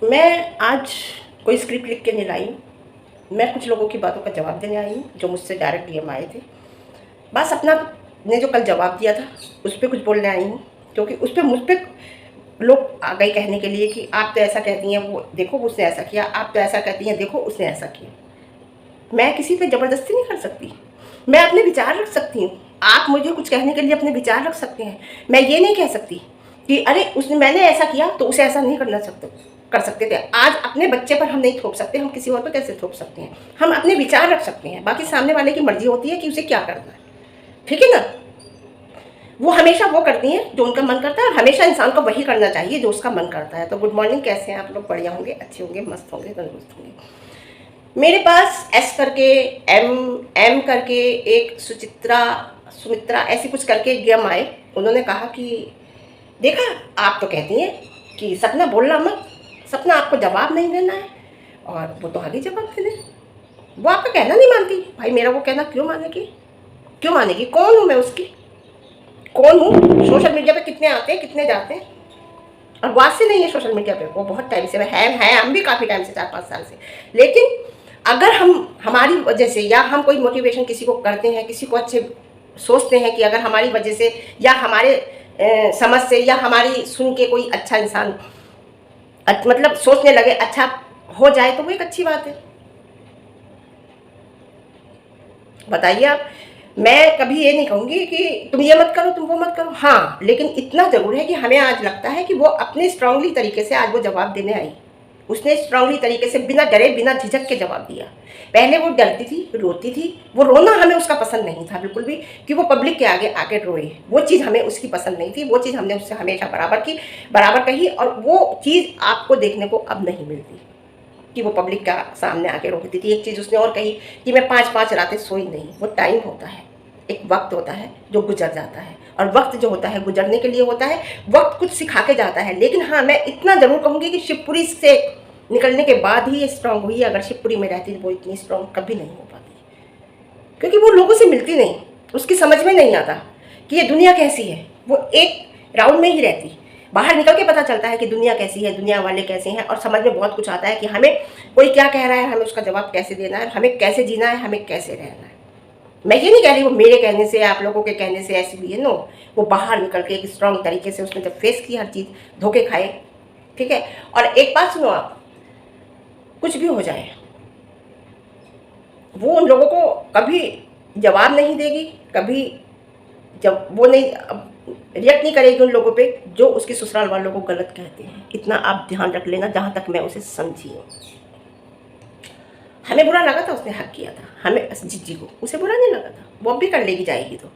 मैं आज कोई स्क्रिप्ट लिख के नहीं लाई हूँ। मैं कुछ लोगों की बातों का जवाब देने आई हूँ जो मुझसे डायरेक्ट डीएम आए थे। बस अपना ने जो कल जवाब दिया था उस पर कुछ बोलने आई हूँ, क्योंकि उस पर मुझ पर लोग आ गए कहने के लिए कि आप तो ऐसा कहती हैं, वो देखो उसने ऐसा किया, आप तो ऐसा कहती हैं, देखो उसने ऐसा किया। मैं किसी पे ज़बरदस्ती नहीं कर सकती, मैं अपने विचार रख सकती हूँ। आप मुझे कुछ कहने के लिए अपने विचार रख सकते हैं। मैं ये नहीं कह सकती कि अरे उसने मैंने ऐसा किया तो उसे ऐसा नहीं कर सकते थे। आज अपने बच्चे पर हम नहीं थोप सकते, हम किसी और पर कैसे थोप सकते हैं? हम अपने विचार रख सकते हैं, बाकी सामने वाले की मर्जी होती है कि उसे क्या करना है। ठीक है ना? वो हमेशा वो करती हैं जो उनका मन करता है, और हमेशा इंसान को वही करना चाहिए जो उसका मन करता है। तो गुड मॉर्निंग, कैसे हैं आप लोग? बढ़िया होंगे, अच्छे होंगे, मस्त होंगे, तंदुरुस्त होंगे। मेरे पास एस करके, एम करके, एक सुमित्रा ऐसी कुछ करके डीएम आए। उन्होंने कहा कि देखा, आप तो कहती हैं कि सपना बोलना मत, सपना आपको जवाब नहीं देना है, और वो तो आगे जवाब दे दे। वो आपका कहना नहीं मानती। भाई मेरा वो कहना क्यों मानेगी? क्यों मानेगी? कौन हूँ मैं उसकी? कौन हूँ? सोशल मीडिया पे कितने आते हैं, कितने जाते हैं, और वो आज से नहीं है सोशल मीडिया पे, वो बहुत टाइम से है हम भी काफ़ी टाइम से, 4-5 साल से। लेकिन अगर हम हमारी वजह से, या हम कोई मोटिवेशन किसी को करते हैं, किसी को अच्छे सोचते हैं कि अगर हमारी वजह से या हमारे समझ से या हमारी सुन के कोई अच्छा इंसान मतलब सोचने लगे, अच्छा हो जाए, तो वो एक अच्छी बात है। बताइए आप। मैं कभी ये नहीं कहूँगी कि तुम ये मत करो, तुम वो मत करो। हाँ, लेकिन इतना ज़रूर है कि हमें आज लगता है कि वो अपने स्ट्रांगली तरीके से आज वो जवाब देने आई। उसने स्ट्रांगली तरीके से बिना डरे, बिना झिझक के जवाब दिया। पहले वो डरती थी, रोती थी। वो रोना हमें उसका पसंद नहीं था बिल्कुल भी, कि वो पब्लिक के आगे आके रोए। वो चीज़ हमें उसकी पसंद नहीं थी। वो चीज़ हमने उससे हमेशा बराबर कही, और वो चीज़ आपको देखने को अब नहीं मिलती कि वो पब्लिक का सामने आके रोकती थी। एक चीज़ उसने और कही कि मैं 5-5 रातें सोई नहीं। वो टाइम होता है, एक वक्त होता है जो गुजर जाता है, और वक्त जो होता है गुजरने के लिए होता है। वक्त कुछ सिखा के जाता है। लेकिन हाँ, मैं इतना ज़रूर कहूँगी कि शिवपुरी से निकलने के बाद ही ये स्ट्रांग हुई। अगर शिवपुरी में रहती तो वो इतनी स्ट्रांग कभी नहीं हो पाती, क्योंकि वो लोगों से मिलती नहीं, उसकी समझ में नहीं आता कि ये दुनिया कैसी है। वो एक राउंड में ही रहती, बाहर निकल के पता चलता है कि दुनिया कैसी है, दुनिया वाले कैसे हैं, और समझ में बहुत कुछ आता है कि हमें कोई क्या कह रहा है, हमें उसका जवाब कैसे देना है, हमें कैसे जीना है, हमें कैसे रहना है। मैं ये नहीं कह रही वो मेरे कहने से, आप लोगों के कहने से ऐसी हुई है, नो। वो बाहर निकल के एक स्ट्रांग तरीके से उसने जब फेस की हर चीज़, धोखे खाए। ठीक है? और एक बात सुनो आप, कुछ भी हो जाए, वो उन लोगों को कभी जवाब नहीं देगी, कभी जब वो नहीं रिएक्ट नहीं करेगी उन लोगों पे जो उसके ससुराल वालों को गलत कहते हैं। इतना आप ध्यान रख लेना, जहाँ तक मैं उसे समझी हूँ। हमें बुरा लगा था, उसने हक किया था, हमें जिज्जी को उसे बुरा नहीं लगा था। वो अब भी कर लेगी, जाएगी तो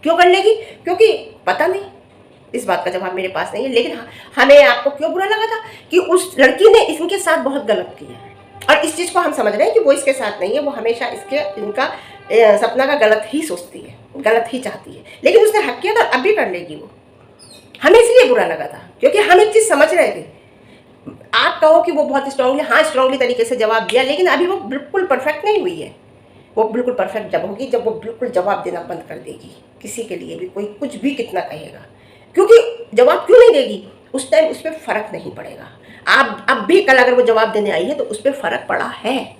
क्यों कर लेगी? क्योंकि पता नहीं, इस बात का जवाब मेरे पास नहीं है। लेकिन हमें आपको क्यों बुरा लगा था कि उस लड़की ने इनके साथ बहुत गलत किया है, और इस चीज़ को हम समझ रहे हैं कि वो इसके साथ नहीं है, वो हमेशा इनका सपना का गलत ही सोचती है, गलत ही चाहती है। लेकिन उसने हक किया था, अब भी कर लेगी वो। हमें इसलिए बुरा लगा था क्योंकि हम एक चीज़ समझ रहे थे। आप कहो कि वो बहुत स्ट्रांगली, हाँ स्ट्रांगली तरीके से जवाब दिया, लेकिन अभी वो बिल्कुल परफेक्ट नहीं हुई है। वो बिल्कुल परफेक्ट जब होगी, जब वो बिल्कुल जवाब देना बंद कर देगी किसी के लिए भी, कोई कुछ भी कितना कहेगा। क्योंकि जवाब क्यों नहीं देगी? उस टाइम उस पर फ़र्क नहीं पड़ेगा। आप अब भी कल अगर वो जवाब देने आई है तो उस पर फ़र्क पड़ा है,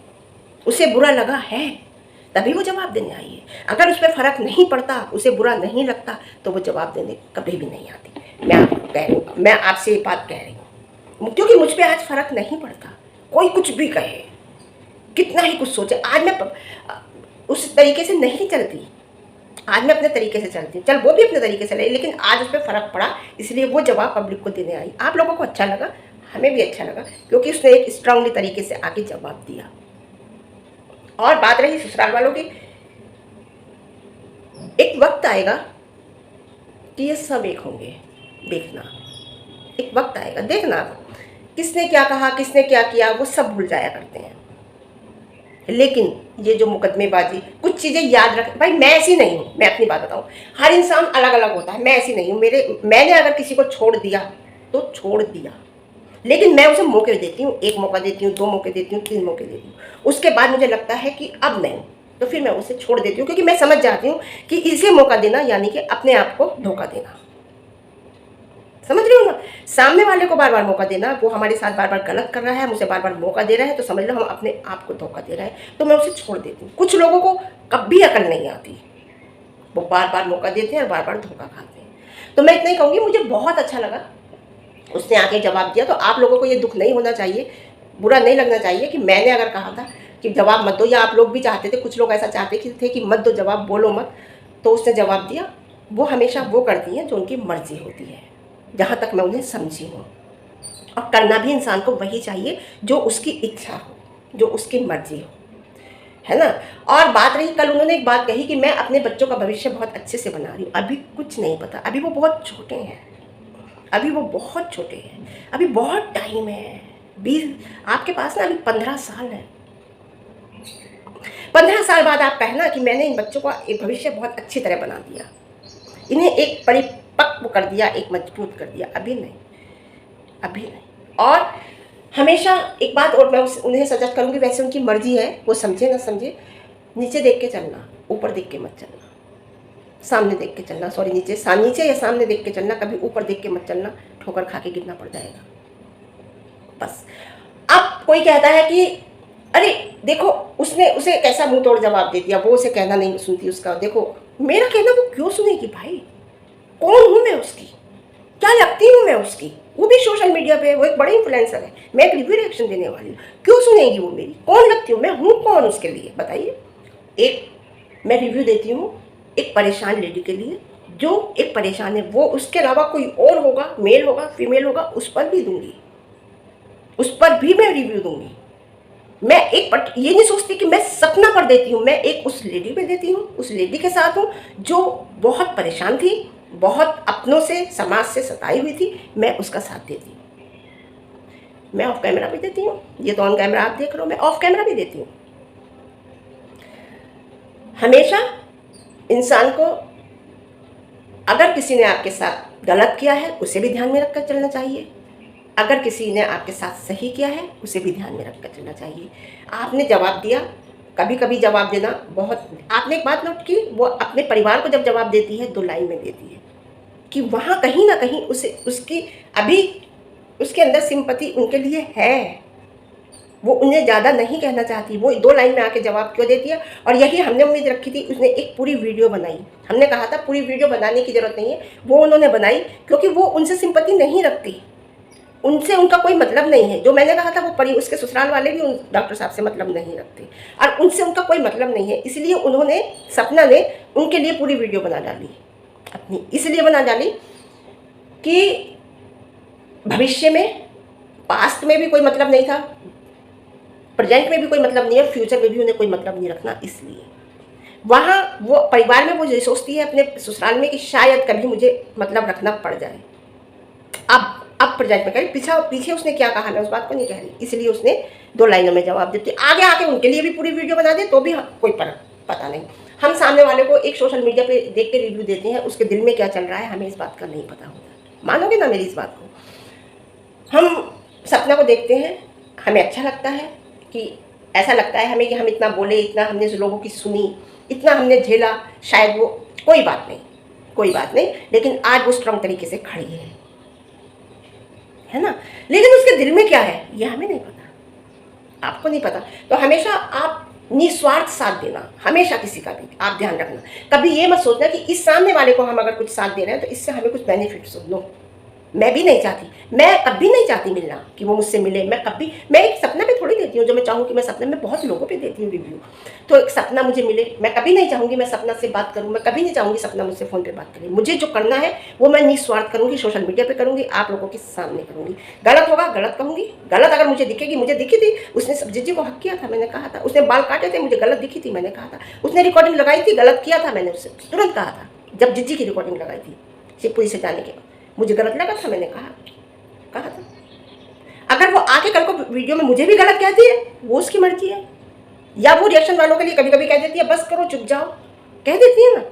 उसे बुरा लगा है, तभी वो जवाब देने आई है। अगर उस पर फ़र्क नहीं पड़ता, उसे बुरा नहीं लगता, तो वो जवाब देने कभी भी नहीं आती। मैं आपको कह रही हूँ, मैं आपसे ये बात कह रही हूँ, क्योंकि मुझ पर आज फ़र्क नहीं पड़ता। कोई कुछ भी कहे, कितना ही कुछ सोचे, आज मैं उस तरीके से नहीं चलती। आज मैं अपने तरीके से चलती हूँ। चल वो भी अपने तरीके से रही, लेकिन आज उस पर फ़र्क पड़ा, इसलिए वो जवाब पब्लिक को देने आई। आप लोगों को अच्छा लगा, हमें भी अच्छा लगा, क्योंकि उसने एक स्ट्रांगली तरीके से आके जवाब दिया। और बात रही ससुराल वालों की, एक वक्त आएगा कि ये सब एक होंगे, देखना। एक वक्त आएगा, देखना। किसने क्या कहा, किसने क्या किया, वो सब भूल जाया करते हैं। लेकिन ये जो मुकदमेबाजी, कुछ चीज़ें याद रख। भाई मैं ऐसी नहीं हूँ, मैं अपनी बात बताऊँ, हर इंसान अलग अलग होता है। मैं ऐसी नहीं हूँ। मैंने अगर किसी को छोड़ दिया तो छोड़ दिया, लेकिन मैं उसे मौके देती हूँ। 1 मौका देती हूँ, 2 मौके देती हूँ, 3 मौके देती हूँ। उसके बाद मुझे लगता है कि अब नहीं, तो फिर मैं उसे छोड़ देती हूँ, क्योंकि मैं समझ जाती हूँ कि इसे मौका देना यानी कि अपने आप को धोखा देना। समझ रहे हो ना? सामने वाले को बार बार मौका देना, वो हमारे साथ बार बार गलत कर रहा है, मुझे बार बार मौका दे रहा है, तो समझ लो हम अपने आप को धोखा दे रहे हैं, तो मैं उसे छोड़ देती हूँ। कुछ लोगों को कभी अकल नहीं आती, वो बार बार मौका देते हैं और बार बार धोखा खाते हैं। तो मैं इतना ही कहूँगी, मुझे बहुत अच्छा लगा उसने आके जवाब दिया। तो आप लोगों को ये दुख नहीं होना चाहिए, बुरा नहीं लगना चाहिए कि मैंने अगर कहा था कि जवाब मत दो, या आप लोग भी चाहते थे, कुछ लोग ऐसा चाहते थे कि मत दो जवाब, बोलो मत, तो उसने जवाब दिया। वो हमेशा वो करती हैं जो उनकी मर्जी होती है, जहाँ तक मैं उन्हें समझी हूँ, और करना भी इंसान को वही चाहिए जो उसकी इच्छा हो, जो उसकी मर्जी हो, है ना। और बात रही, कल उन्होंने एक बात कही कि मैं अपने बच्चों का भविष्य बहुत अच्छे से बना रही हूँ। अभी कुछ नहीं पता, अभी वो बहुत छोटे हैं, अभी वो बहुत छोटे हैं, अभी बहुत टाइम है। 20 आपके पास ना अभी 15 साल है। 15 साल बाद आप कहना कि मैंने इन बच्चों का एक भविष्य बहुत अच्छी तरह बना दिया, इन्हें एक परिपक्व कर दिया, एक मजबूत कर दिया। अभी नहीं, अभी नहीं। और हमेशा एक बात और मैं उन्हें सजेस्ट करूँगी, वैसे उनकी मर्जी है, वो समझे ना समझे, नीचे देख के चलना, ऊपर देख के मत चलना, सामने देख के चलना, सॉरी नीचे या सामने देख के चलना, कभी ऊपर देख के मत चलना, ठोकर खा के गिरना पड़ जाएगा। बस। अब कोई कहता है कि अरे देखो उसने उसे कैसा मुंह तोड़ जवाब दे दिया, वो उसे कहना नहीं सुनती उसका। देखो मेरा कहना वो क्यों सुनेगी भाई, कौन हूँ मैं उसकी, क्या लगती हूँ मैं उसकी, वो भी सोशल मीडिया पे, वो एक बड़ी इन्फ्लुएंसर है, मैं एक रिव्यू रिएक्शन देने वाली हूँ, क्यों सुनेगी वो मेरी, कौन लगती हूँ मैं, हूँ कौन उसके लिए बताइए। एक मैं रिव्यू देती हूँ एक परेशान लेडी के लिए, जो एक परेशान है, वो उसके अलावा कोई और होगा, मेल होगा फीमेल होगा, उस पर भी दूंगी, उस पर भी मैं रिव्यू दूंगी। मैं एक ये नहीं सोचती कि मैं सपना पर देती हूँ, मैं एक उस लेडी पे देती हूँ, उस लेडी के साथ हूँ जो बहुत परेशान थी, बहुत अपनों से समाज से सताई हुई थी, मैं उसका साथ देती हूँ। मैं ऑफ कैमरा भी देती हूँ, ये तो ऑन कैमरा आप देख रहे हो, मैं ऑफ कैमरा भी देती हूँ। हमेशा इंसान को अगर किसी ने आपके साथ गलत किया है उसे भी ध्यान में रखकर चलना चाहिए, अगर किसी ने आपके साथ सही किया है उसे भी ध्यान में रखकर चलना चाहिए। आपने जवाब दिया, कभी कभी जवाब देना बहुत, आपने एक बात नोट की, वो अपने परिवार को जब जवाब देती है 2 लाइन में देती है, कि वहाँ कहीं ना कहीं उसे उसकी अभी उसके अंदर सिंपैथी उनके लिए है, वो उन्हें ज़्यादा नहीं कहना चाहती, वो 2 लाइन में आके जवाब क्यों देती है। और यही हमने उम्मीद रखी थी, उसने एक पूरी वीडियो बनाई, हमने कहा था पूरी वीडियो बनाने की ज़रूरत नहीं है, वो उन्होंने बनाई क्योंकि वो उनसे सिंपैथी नहीं रखती, उनसे उनका कोई मतलब नहीं है। जो मैंने कहा था वो उसके ससुराल वाले भी उन डॉक्टर साहब से मतलब नहीं रखते, और उनसे उनका कोई मतलब नहीं है, इसलिए उन्होंने, सपना ने उनके लिए पूरी वीडियो बना डाली अपनी, इसलिए बना डाली कि भविष्य में, पास्ट में भी कोई मतलब नहीं था, प्रेजेंट में भी कोई मतलब नहीं है, फ्यूचर में भी उन्हें कोई मतलब नहीं रखना। इसलिए वहाँ वो परिवार में वो ये सोचती है अपने ससुराल में कि शायद कभी मुझे मतलब रखना पड़ जाए। अब प्रेजेंट में कह रही, पीछे उसने क्या कहा मैं उस बात को नहीं कह रही, इसलिए उसने 2 लाइनों में जवाब देती। आगे आके उनके लिए भी पूरी वीडियो बना दे तो भी कोई पता नहीं। हम सामने वाले को एक सोशल मीडिया पे देख के रिव्यू देते हैं, उसके दिल में क्या चल रहा है हमें इस बात का नहीं पता होता। मानोगे ना मेरी इस बात को। हम सपना को देखते हैं, हमें अच्छा लगता है कि ऐसा लगता है हमें कि हम इतना बोले, इतना हमने लोगों की सुनी, इतना हमने झेला, शायद वो कोई बात नहीं, लेकिन आज वो स्ट्रांग तरीके से खड़ी है ना। लेकिन उसके दिल में क्या है ये हमें नहीं पता, आपको नहीं पता। तो हमेशा आप निस्वार्थ साथ देना, हमेशा किसी का भी आप ध्यान रखना। कभी ये मत सोचना कि इस सामने वाले को हम अगर कुछ साथ दे रहे हैं तो इससे हमें कुछ बेनिफिट्स हो। नो, मैं भी नहीं चाहती, मैं कभी नहीं चाहती मिलना कि वो मुझसे मिले। मैं एक सपना पे थोड़ी देती हूँ जो मैं चाहूँ कि मैं सपने में बहुत लोगों पे देती हूँ रिव्यू, तो एक सपना मुझे मिले, मैं कभी नहीं चाहूँगी मैं सपना से बात करूँ, मैं कभी नहीं चाहूँगी सपना मुझसे फ़ोन पे बात करें। मुझे जो करना है वो मैं निस्वार्थ करूँगी, सोशल मीडिया पे करूँगी, आप लोगों के सामने करूँगी। गलत होगा गलत कहूँगी, गलत अगर मुझे दिखेगी, मुझे दिखी थी उसने जिज्जी को हक किया था, मैंने कहा था, उसने बाल काटे थे मुझे गलत दिखी थी, मैंने कहा था, उसने रिकॉर्डिंग लगाई थी गलत किया था, मैंने उससे तुरंत कहा था जब जिज्जी की रिकॉर्डिंग लगाई थी शिवपुरी से जाने के बाद, मुझे गलत लगा था, मैंने कहा था। अगर वो आके कल को वीडियो में मुझे भी गलत कहती है वो उसकी मर्जी है, या वो रिएक्शन वालों के लिए कभी कभी कह देती है बस करो चुप जाओ, कह देती है ना,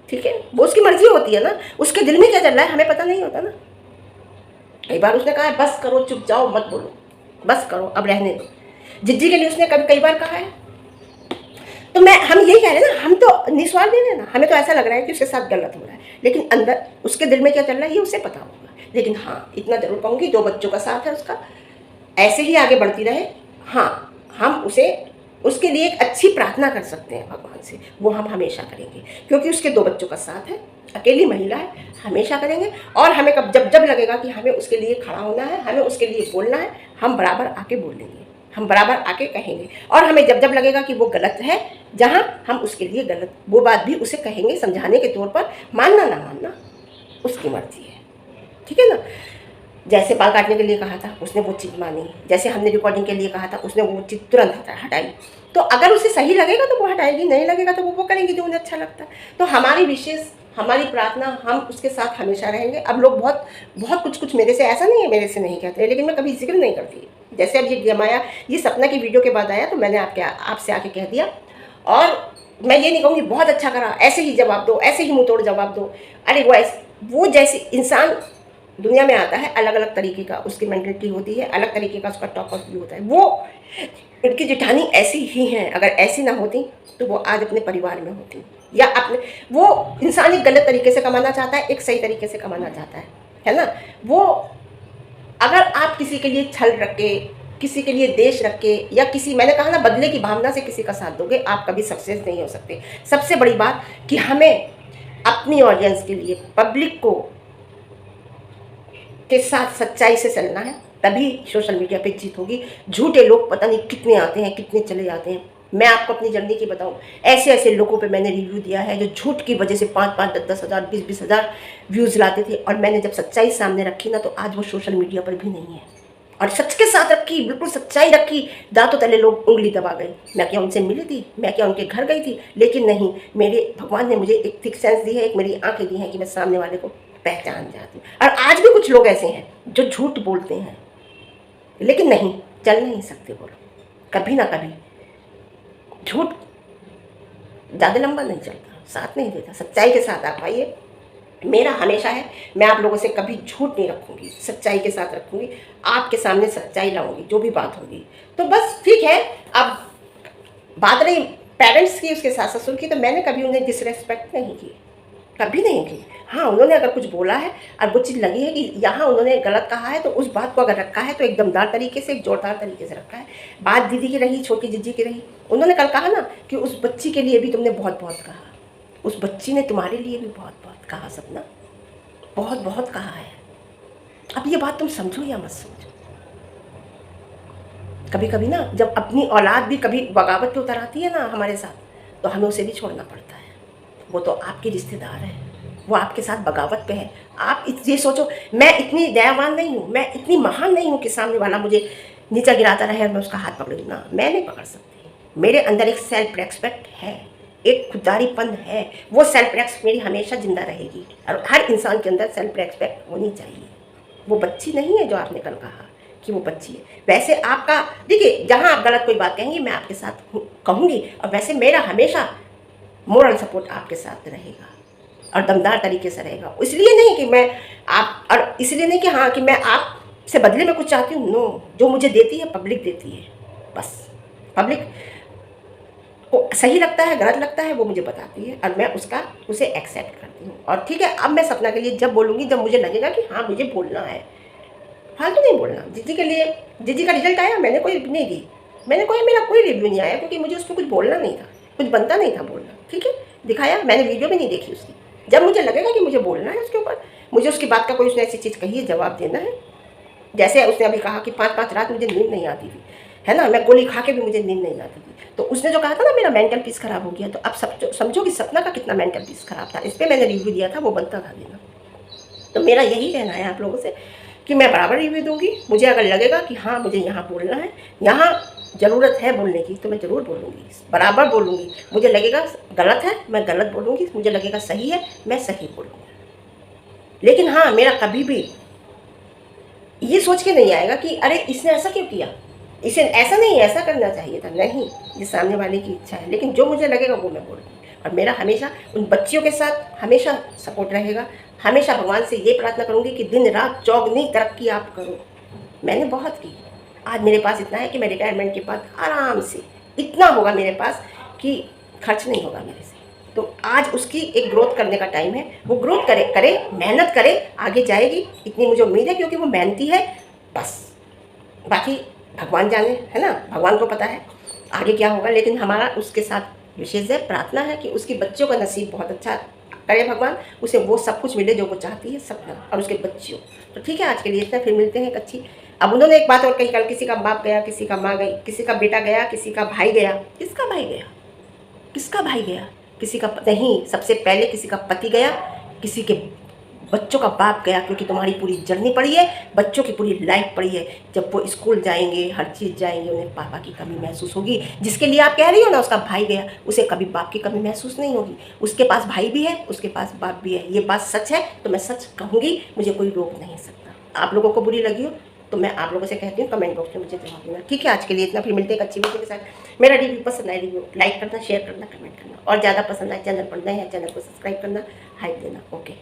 ठीक है, वो उसकी मर्जी होती है ना, उसके दिल में क्या चल रहा है हमें पता नहीं होता ना। कई बार उसने कहा है बस करो चुप जाओ मत बोलो, बस करो अब रहने दो। जिज्जी के लिए उसने कई बार कहा है। तो हम यही कह रहे हैं ना, हम तो निस्वार्थ हैं ना, हमें तो ऐसा लग रहा है कि उसके साथ गलत हो रहा है, लेकिन अंदर उसके दिल में क्या चल रहा है ये उसे पता होगा। लेकिन हाँ, इतना जरूर कहूँगी, 2 बच्चों का साथ है उसका, ऐसे ही आगे बढ़ती रहे। हाँ, हम उसे उसके लिए एक अच्छी प्रार्थना कर सकते हैं भगवान से, वो हम हमेशा करेंगे, क्योंकि उसके 2 बच्चों का साथ है, अकेली महिला है, हमेशा करेंगे। और हमें जब जब लगेगा कि हमें उसके लिए खड़ा होना है, हमें उसके लिए बोलना है, हम बराबर आके बोलेंगे, हम बराबर आके कहेंगे। और हमें जब जब लगेगा कि वो गलत है, जहाँ हम उसके लिए गलत वो बात भी उसे कहेंगे, समझाने के तौर पर, मानना ना मानना उसकी मर्जी है, ठीक है ना। जैसे बाल काटने के लिए कहा था, उसने वो चीज़ मानी। जैसे हमने रिकॉर्डिंग के लिए कहा था, उसने वो चीज़ तुरंत हटाई। तो अगर उसे सही लगेगा तो वो हटाएगी, नहीं लगेगा तो वो करेंगी जो उन्हें अच्छा लगता है। तो हमारी विशेष, हमारी प्रार्थना, हम उसके साथ हमेशा रहेंगे। अब लोग बहुत बहुत कुछ मेरे से, ऐसा नहीं है मेरे से नहीं कहते, लेकिन मैं कभी जिक्र नहीं करती। जैसे अब ये जमाया, ये सपना की वीडियो के बाद आया, तो मैंने आपसे आके कह दिया। और मैं ये नहीं कहूँगी बहुत अच्छा करा, ऐसे ही जवाब दो, ऐसे ही मुँह तोड़ जवाब दो। अरे वो जैसे इंसान दुनिया में आता है, अलग अलग तरीके का उसकी मेंटलिटी होती है, अलग तरीके का उसका टॉप ऑफ व्यू होता है। वो उनकी जेठानी ऐसी ही हैं, अगर ऐसी ना होती तो वो आज अपने परिवार में होती, या अपने, वो इंसान एक गलत तरीके से कमाना चाहता है, एक सही तरीके से कमाना चाहता है ना। वो अगर आप किसी के लिए छल रख के, किसी के लिए देश रख के, या किसी, मैंने कहा ना, बदले की भावना से किसी का साथ दोगे, आप कभी सक्सेस नहीं हो सकते। सबसे बड़ी बात कि हमें अपनी ऑडियंस के लिए, पब्लिक को के साथ सच्चाई से चलना है, तभी सोशल मीडिया पे जीत होगी। झूठे लोग पता नहीं कितने आते हैं, कितने चले जाते हैं। मैं आपको अपनी जर्नी की बताऊं, ऐसे ऐसे लोगों पे मैंने रिव्यू दिया है जो झूठ की वजह से 5-5, 10-10 हज़ार, 20-20 हज़ार व्यूज़ लाते थे, और मैंने जब सच्चाई सामने रखी ना, तो आज वो सोशल मीडिया पर भी नहीं है। और सच के साथ रखी, बिल्कुल सच्चाई रखी, दांतों तले लोग उंगली दबा गए। मैं क्या उनसे मिली थी, मैं क्या उनके घर गई थी, लेकिन नहीं, मेरे भगवान ने मुझे एक थिक सेंस दी है, एक मेरी आंखें दी हैं कि मैं सामने वाले को पहचान जाती हूँ। और आज भी कुछ लोग ऐसे हैं जो झूठ बोलते हैं, लेकिन नहीं, चल नहीं सकते वो लोग, कभी ना कभी झूठ ज़्यादा लंबा नहीं चलता, साथ नहीं देता। सच्चाई के साथ आप आइए, मेरा हमेशा है, मैं आप लोगों से कभी झूठ नहीं रखूँगी, सच्चाई के साथ रखूँगी, आपके सामने सच्चाई लाऊंगी, जो भी बात होगी। तो बस ठीक है। अब बात रही पेरेंट्स की, उसके सास ससुर की, तो मैंने कभी उन्हें डिसरेस्पेक्ट नहीं की, कभी नहीं की। हाँ, उन्होंने अगर कुछ बोला है और वो चीज़ लगी है कि यहाँ उन्होंने गलत कहा है, तो उस बात को अगर रखा है तो एक दमदार तरीके से, एक जोरदार तरीके से रखा है। बात दीदी की रही, छोटी जीजी की रही, उन्होंने कल कहा ना कि उस बच्ची के लिए भी तुमने बहुत बहुत कहा, उस बच्ची ने तुम्हारे लिए भी बहुत बहुत कहा सपना, बहुत बहुत कहा है। अब ये बात तुम समझो या मत समझो, कभी कभी ना जब अपनी औलाद भी कभी बगावत पे उतर आती है ना हमारे साथ, तो हमें उसे भी छोड़ना पड़ता है। वो तो आपके रिश्तेदार है, वो आपके साथ बगावत पे है। आप ये सोचो, मैं इतनी दयावान नहीं हूँ, मैं इतनी महान नहीं हूँ कि सामने वाला मुझे नीचा गिराता रहे और मैं उसका हाथ पकड़ लूँ ना, मैं नहीं पकड़ सकती। मेरे अंदर एक सेल्फ रेस्पेक्ट है, एक खुददारीपन है, वो सेल्फ रेस्पेक्ट मेरी हमेशा जिंदा रहेगी। और हर इंसान के अंदर सेल्फ रेस्पेक्ट होनी चाहिए। वो बच्ची नहीं है जो आपने कल कहा कि वो बच्ची है। वैसे आपका, देखिए, जहाँ आप गलत कोई बात कहेंगी मैं आपके साथ कहूँगी, और वैसे मेरा हमेशा मोरल सपोर्ट आपके साथ रहेगा और दमदार तरीके से रहेगा। इसलिए नहीं कि मैं आप, और इसलिए नहीं कि हाँ कि मैं आप से बदले में कुछ चाहती हूँ, नो। जो मुझे देती है पब्लिक देती है, बस पब्लिक को सही लगता है, गलत लगता है, वो मुझे बताती है और मैं उसे एक्सेप्ट करती हूँ। और ठीक है, अब मैं सपना के लिए जब बोलूँगी, जब मुझे लगेगा कि हाँ मुझे बोलना है, फालतू नहीं बोलना। जीजी के लिए, जीजी का रिजल्ट आया, मैंने कोई नहीं दी, मेरा कोई रिव्यू नहीं आया, क्योंकि मुझे उस पर कुछ बोलना नहीं था, कुछ बनता नहीं था बोलना। ठीक है, दिखाया, मैंने वीडियो भी नहीं देखी उसकी। जब मुझे लगेगा कि मुझे बोलना है उसके ऊपर, मुझे उसकी बात का कोई उसने ऐसी चीज़ कही है, जवाब देना है। जैसे उसने अभी कहा कि 5-5 रात मुझे नींद नहीं आती थी, है ना, मैं गोली खा के भी मुझे नींद नहीं आती थी। तो उसने जो कहा था ना, मेरा मेंटल पीस खराब हो गया, तो अब सब समझो कि सपना का कितना मेंटल पीस खराब था। इस पर मैंने रिव्यू दिया था, वो बनता था देना। तो मेरा यही कहना है आप लोगों से कि मैं बराबर रिव्यू दूंगी। मुझे अगर लगेगा कि हाँ मुझे यहाँ बोलना है, यहाँ ज़रूरत है बोलने की, तो मैं ज़रूर बोलूँगी, बराबर बोलूँगी। मुझे लगेगा गलत है, मैं गलत बोलूँगी, मुझे लगेगा सही है, मैं सही बोलूँगी। लेकिन हाँ, मेरा कभी भी ये सोच के नहीं आएगा कि अरे इसने ऐसा क्यों किया, इसे ऐसा नहीं, ऐसा करना चाहिए था। नहीं, ये सामने वाले की इच्छा है, लेकिन जो मुझे लगेगा वो मैं बोलूँगी। और मेरा हमेशा उन बच्चियों के साथ हमेशा सपोर्ट रहेगा। हमेशा भगवान से ये प्रार्थना करूँगी कि दिन रात चौगनी तरक्की आप करो। मैंने बहुत की, आज मेरे पास इतना है कि मैं रिटायरमेंट के बाद आराम से, इतना होगा मेरे पास कि खर्च नहीं होगा मेरे से। तो आज उसकी एक ग्रोथ करने का टाइम है, वो ग्रोथ करे, मेहनत करे, आगे जाएगी, इतनी मुझे उम्मीद है, क्योंकि वो मेहनती है। बस बाकी भगवान जाने, है ना, भगवान को पता है आगे क्या होगा। लेकिन हमारा उसके साथ विशेष है, प्रार्थना है कि उसके बच्चों का नसीब बहुत अच्छा करे भगवान, उसे वो सब कुछ मिले जो वो चाहती है, सपना, और उसके बच्चों। तो ठीक है, आज के लिए इतना, फिर मिलते हैं एक अच्छी। अब उन्होंने एक बात और कही, कल किसी का बाप गया, किसी का माँ गई, किसी का बेटा गया, किसी का भाई गया। किसका भाई गया? किसका भाई गया? किसी का नहीं, सबसे पहले किसी का पति गया, किसी के बच्चों का बाप गया, क्योंकि तुम्हारी पूरी जर्नी पड़ी है, बच्चों की पूरी लाइफ पड़ी है। जब वो स्कूल जाएंगे, हर चीज़ जाएंगे, उन्हें पापा की कमी महसूस होगी। जिसके लिए आप कह रही हो ना उसका भाई गया, उसे कभी बाप की कमी महसूस नहीं होगी। उसके पास भाई भी है, उसके पास बाप भी है। ये बात सच है, तो मैं सच कहूँगी, मुझे कोई रोक नहीं सकता। आप लोगों को बुरी लगी हो तो मैं आप लोगों से कहती हूँ कमेंट बॉक्स में मुझे जवाब देना। ठीक है, आज के लिए इतना, फिर मिलते हैं एक अच्छी वीडियो के साथ। मेरा रिव्यू पसंद आए, रिव्यू लाइक करना, शेयर करना, कमेंट करना, और ज़्यादा पसंद आए चैनल पर नए हैं, चैनल को सब्सक्राइब करना, हाइप देना। ओके।